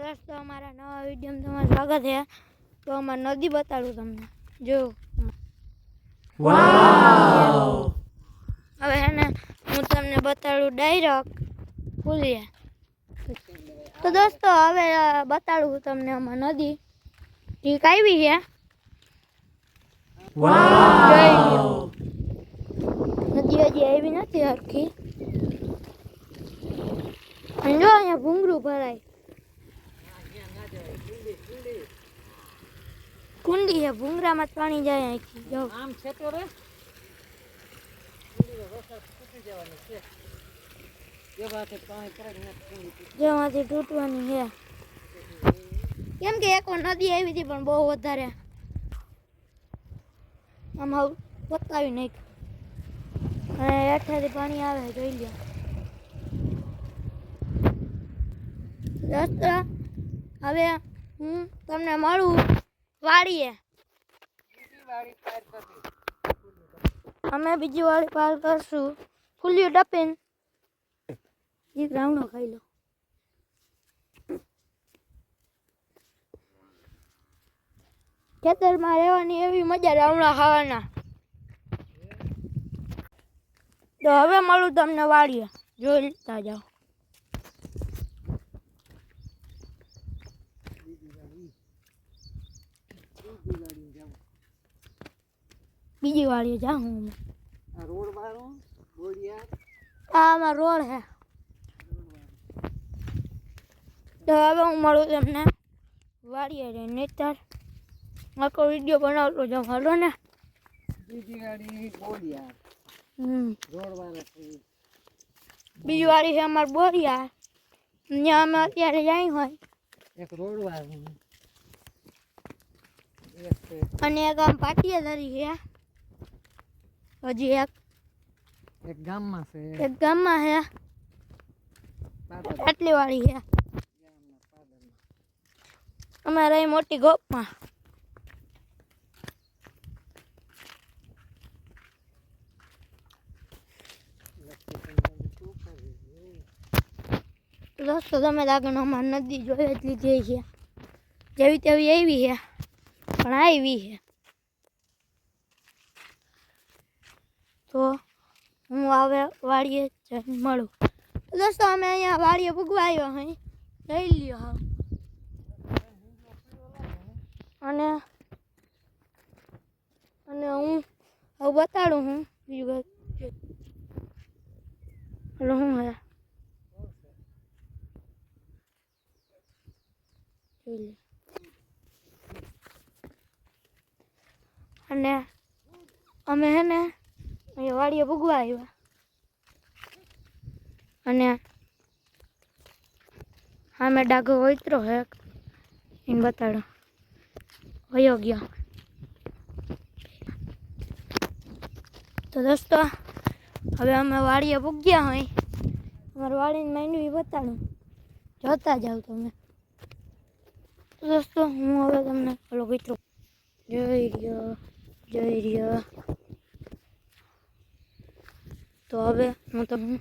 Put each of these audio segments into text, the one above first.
दोस्तों हमारा नवा वीडियो में तुम्हारा स्वागत है। तो हमारी नदी बताड़ू तमने जो वाव હવે હે ને હું તમને બતાડું ડાયરેક્ટ ફૂલિયા। તો દોસ્તો હવે બતાડું તમને અમાર નદી ઠીક આવી છે। વાવ નદી હજી આવી નથી હરખી। અને જો અહીંયા ભૂંગળું ભરાય कुंडी है भूंगरा में पानी जाए जो आम छेतो रे ये बात है पानी करे जो माथी टूटवानी है केम के एक नदी આવી હતી પણ બહુ વધારે આમ બતાવી નહીં અને હેઠેથી પાણી આવે જોઈ લ્યો। દોસ્તો હવે હું તમને મળું વાડીએ અમે બીજી વાડી પાર કરશું ફૂલિયું ડપીને એ રાવણો ખાઈ લો। ખેતરમાં રહેવાની એવી મજા રાવણા ખાવાના। તો હવે મળું તમને વાડીએ જોઈ લેતા જાઓ। बीजी वाली जाऊँ रोड बारो बोरिया आमा रोड है। तो अब हूँ मळू तमने वाड़ी रे नेतर आखो वीडियो बनावतो जाऊँ हालो ने बीजी गाड़ी बोरिया रोड बारो बीजी वाड़ी है हमार बोरिया न्या में अत्यारे जाई होय एक रोड बारो અને એક આમ પાટિયા ધરી છે હજી એક ગામમાં છે એક ગામમાં છે આટલી વાળી છે અમારે અહીં મોટી ગોપમાં। દોસ્તો તમે લાગે અમારી નદી જોઈ જ લીધી છે જેવી તેવી આવી છે પણ આવી છે। तो हूँ आवे वाड़िए मळू। तो दोस्तों अमे अहींया वाड़िए पूगवा आव्या हई लई ल्यो हाव अने अने हूँ हव बताडुं हूँ बीजुं हलो हूँ है अने अमे है ने वाड़िए पूगवा आव्या अने हामे डाघो वोतरो है इन बताड़ो वयो गयो। तो दोस्तों हवे अमे वाड़िए पूग्या हई अमारी वाड़ीनी मांडवी बताड़ू जोता जाओ तमे। तो दोस्तों हूँ हवे तमने ओलो वोतरो जोई रह्यो। तो हवे हूँ तमने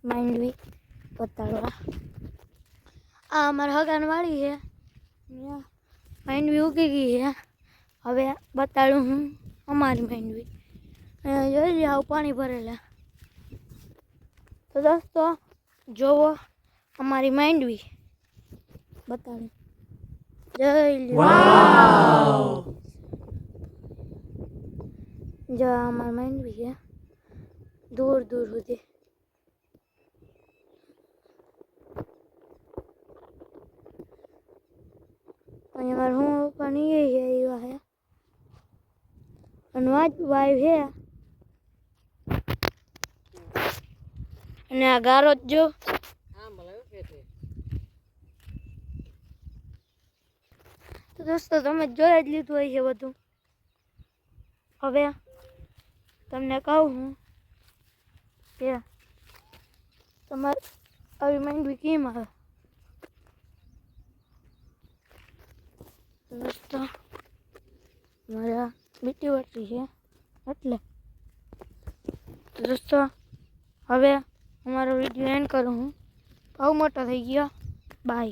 मांडवी बताड़वा आ अमार हगान वाड़ी है मांडवी उगी गई है। हवे बताड़ू हूँ अमारी मांडवी जोई लो पानी भरेला। तो दोस्तों जोवो अमारी मांडवी बताड़ू जोई लो जो अमारी मांडवी है दूर दूर होती हमारे हूँ पानी यही है ये है अनुवाद वायु है અને આ ગારો જો આમ ભલાયો કેતે। તો દોસ્તો તમે જોઈ જ લીધું હોય છે બધું। હવે તમને કહું હું કે તમારે આવી માંડવી કેમ આવે। दोस्तों हमारा बीटी वर्ती है એટલે। तो दोस्तों હવે हमारा वीडियो एंड करूँ हूँ बहुत मोटा थी गया बाय।